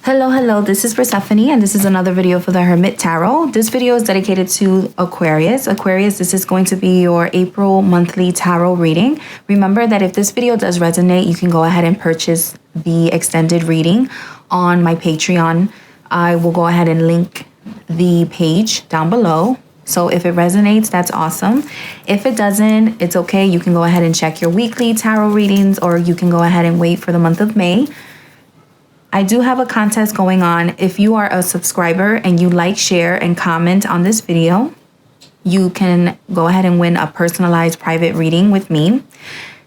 Hello, this is Persephone and this is another video for the Hermit Tarot. This video is dedicated to Aquarius. Aquarius, this is going to be your April monthly tarot reading. Remember that if this video does resonate, you can go ahead and purchase the extended reading on my Patreon. I will go ahead and link the page down below. So if it resonates, that's awesome. If it doesn't, it's okay. You can go ahead and check your weekly tarot readings, or you can go ahead and wait for the month of May. I do have a contest going on. If you are a subscriber and you like, share, and comment on this video, you can go ahead and win a personalized private reading with me.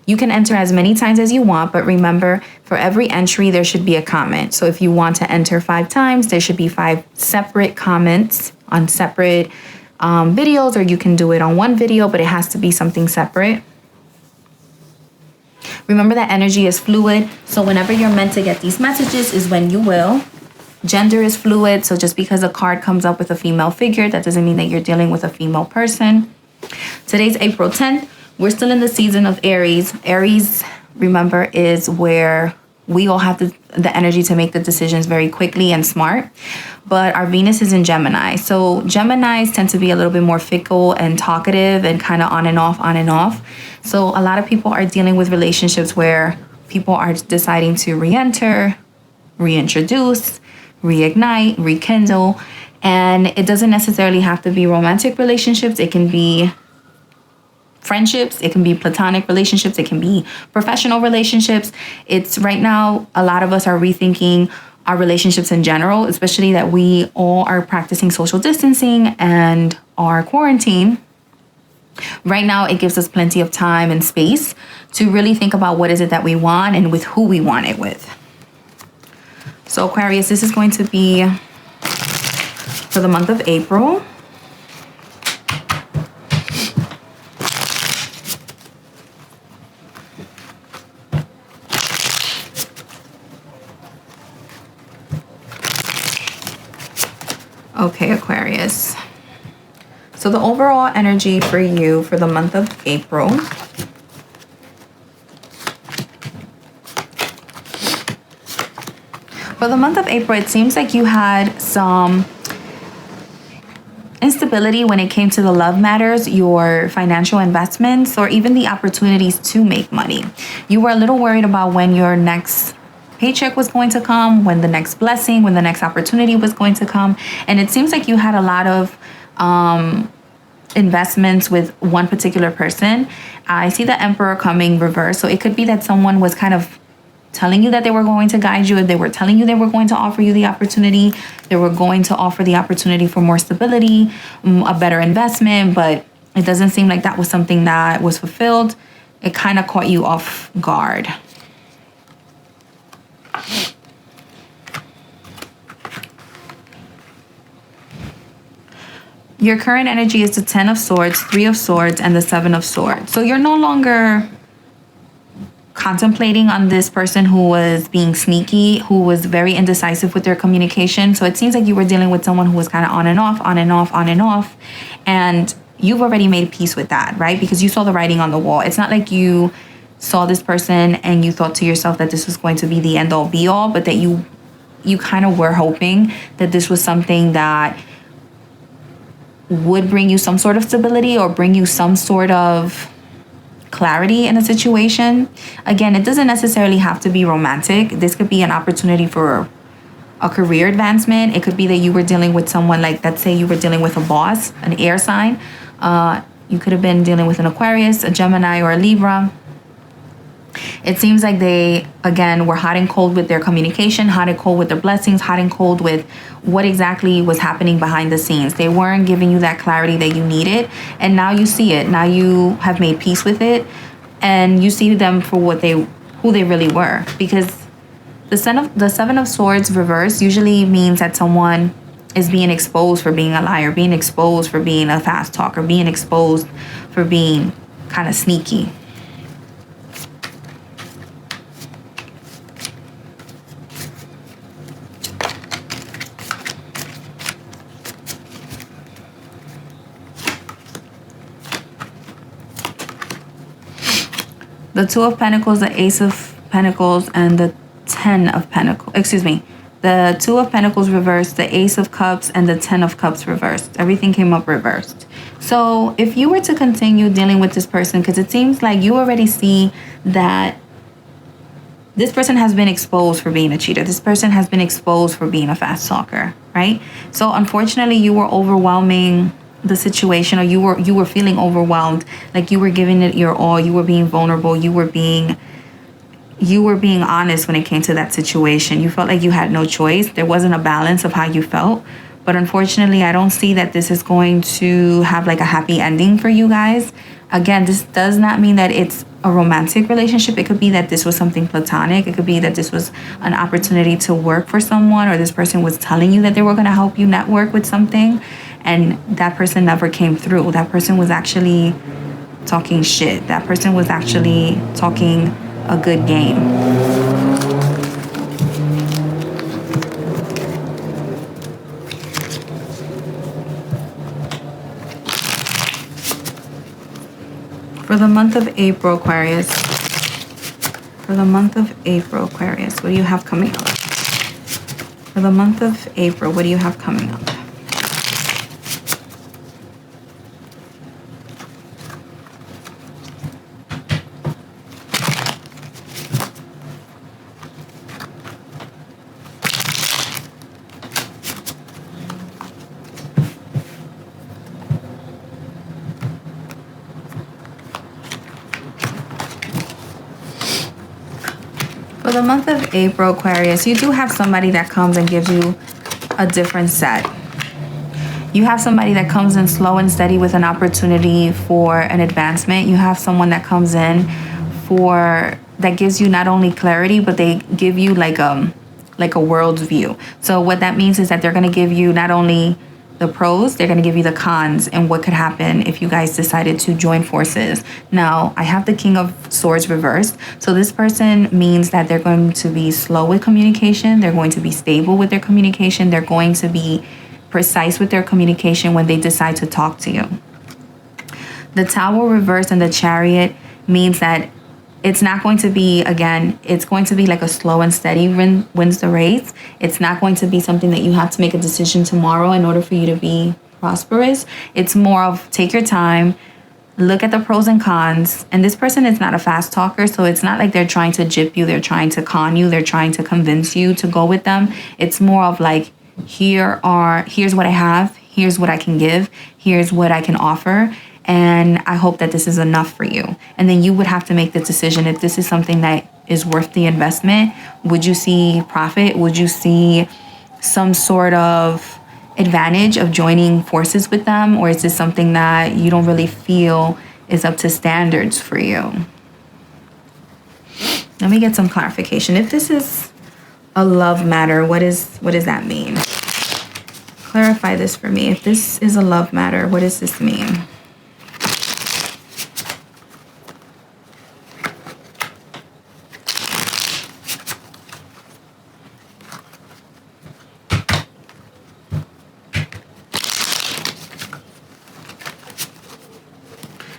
You can enter as many times as you want, but remember, for every entry, there should be a comment. So if you want to enter 5 times, there should be 5 separate comments on separate videos, or you can do it on one video, but it has to be something separate. Remember that energy is fluid, so whenever you're meant to get these messages is when you will. Gender is fluid, so just because a card comes up with a female figure, that doesn't mean that you're dealing with a female person. Today's April 10th. We're still in the season of Aries. Aries, remember, is where we all have the energy to make the decisions very quickly and smart. But our Venus is in Gemini. So Geminis tend to be a little bit more fickle and talkative and kind of on and off, on and off. So a lot of people are dealing with relationships where people are deciding to re-enter, reintroduce, reignite, rekindle. And it doesn't necessarily have to be romantic relationships. It can be friendships, it can be platonic relationships, it can be professional relationships. It's right now, a lot of us are rethinking our relationships in general, especially that we all are practicing social distancing and are quarantined. Right now, it gives us plenty of time and space to really think about what is it that we want and with who we want it with. So Aquarius, this is going to be for the month of April. Okay, Aquarius. So the overall energy for you for the month of April. For the month of April, it seems like you had some instability when it came to the love matters, your financial investments, or even the opportunities to make money. You were a little worried about when your next paycheck was going to come, when the next blessing, when the next opportunity was going to come. And it seems like you had a lot of investments with one particular person. I see the Emperor coming reversed. So it could be that someone was kind of telling you that they were going to guide you. They were telling you they were going to offer you the opportunity. They were going to offer the opportunity for more stability, a better investment, but it doesn't seem like that was something that was fulfilled. It kind of caught you off guard. Your current energy is the 10 of Swords, 3 of Swords, and the 7 of Swords. So you're no longer contemplating on this person who was being sneaky, who was very indecisive with their communication. So it seems like you were dealing with someone who was kind of on and off, on and off, on and off. And you've already made peace with that, right? Because you saw the writing on the wall. It's not like you saw this person and you thought to yourself that this was going to be the end all be all, but that you kind of were hoping that this was something that would bring you some sort of stability or bring you some sort of clarity in a situation. Again, it doesn't necessarily have to be romantic. This could be an opportunity for a career advancement. It could be that you were dealing with someone, like, let's say you were dealing with a boss, an air sign. You could have been dealing with an Aquarius, a Gemini, or a Libra. It seems like they, again, were hot and cold with their communication, hot and cold with their blessings, hot and cold with what exactly was happening behind the scenes. They weren't giving you that clarity that you needed. And now you see it. Now you have made peace with it. And you see them for who they really were. Because the 7 of Swords reverse usually means that someone is being exposed for being a liar, being exposed for being a fast talker, being exposed for being kind of sneaky. The 2 of Pentacles, the Ace of Pentacles, and the 10 of Pentacles. Excuse me. The Two of Pentacles reversed, the Ace of Cups, and the Ten of Cups reversed. Everything came up reversed. So if you were to continue dealing with this person, because it seems like you already see that this person has been exposed for being a cheater. This person has been exposed for being a fast talker, right? So unfortunately, you were overwhelming the situation, or you were feeling overwhelmed, like you were giving it your all. You were being vulnerable. You were being honest when it came to that situation. You felt like you had no choice. There wasn't a balance of how you felt. But unfortunately, I don't see that this is going to have like a happy ending for you guys. Again, this does not mean that it's a romantic relationship. It could be that this was something platonic. It could be that this was an opportunity to work for someone, or this person was telling you that they were going to help you network with something, and that person never came through. That person was actually talking shit. That person was actually talking a good game. For the month of April, Aquarius. For the month of April, Aquarius, what do you have coming up? For the month of April, what do you have coming up? For the month of April, Aquarius, you do have somebody that comes and gives you a different set. You have somebody that comes in slow and steady with an opportunity for an advancement. You have someone that comes in that gives you not only clarity, but they give you like a world's view. So what that means is that they're going to give you not only the pros, they're going to give you the cons and what could happen if you guys decided to join forces. Now, I have the King of Swords reversed. So this person means that they're going to be slow with communication. They're going to be stable with their communication. They're going to be precise with their communication when they decide to talk to you. The Tower reversed and the Chariot means that it's not going to be, again, it's going to be like a slow and steady wins the race. It's not going to be something that you have to make a decision tomorrow in order for you to be prosperous. It's more of take your time, look at the pros and cons. And this person is not a fast talker, so it's not like they're trying to gyp you, they're trying to con you, they're trying to convince you to go with them. It's more of like, here's what I have, here's what I can give, here's what I can offer. And I hope that this is enough for you. And then you would have to make the decision if this is something that is worth the investment. Would you see profit? Would you see some sort of advantage of joining forces with them? Or is this something that you don't really feel is up to standards for you? Let me get some clarification. If this is a love matter, what does that mean? Clarify this for me. If this is a love matter, what does this mean?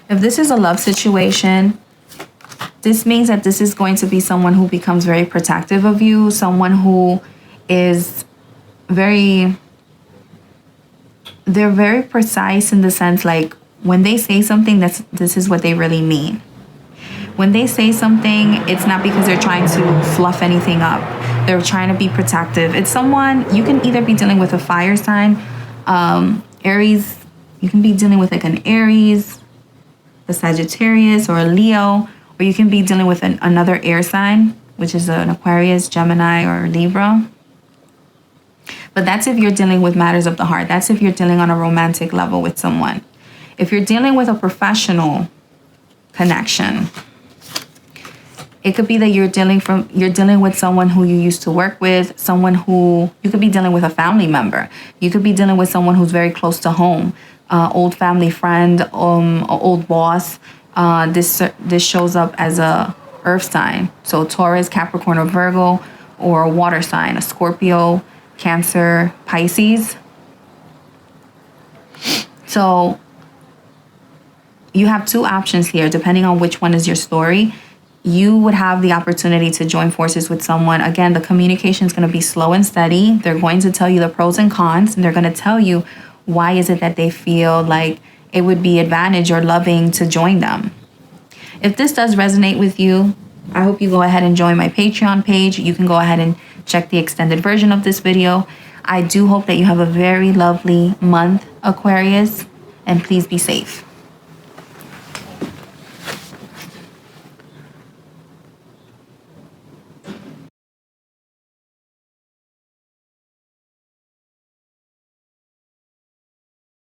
If this is a love situation, this means that this is going to be someone who becomes very protective of you, someone who is they're very precise in the sense like when they say something, this is what they really mean. When they say something, it's not because they're trying to fluff anything up. They're trying to be protective. It's someone, you can either be dealing with a fire sign, Aries, you can be dealing with like an Aries, a Sagittarius, or a Leo, or you can be dealing with another air sign, which is an Aquarius, Gemini, or Libra. But that's if you're dealing with matters of the heart. That's if you're dealing on a romantic level with someone. If you're dealing with a professional connection, it could be that you're dealing with someone who you used to work with, someone who you could be dealing with a family member. You could be dealing with someone who's very close to home. Old family friend, old boss. This shows up as a earth sign. So Taurus, Capricorn, or Virgo, or a water sign, a Scorpio, Cancer, Pisces. So you have two options here, depending on which one is your story. you would have the opportunity to join forces with someone. Again, the communication is going to be slow and steady. They're going to tell you the pros and cons, and they're going to tell you why is it that they feel like it would be advantage or loving to join them. If this does resonate with you, I hope you go ahead and join my Patreon page. You can go ahead and check the extended version of this video. I do hope that you have a very lovely month, Aquarius, and please be safe.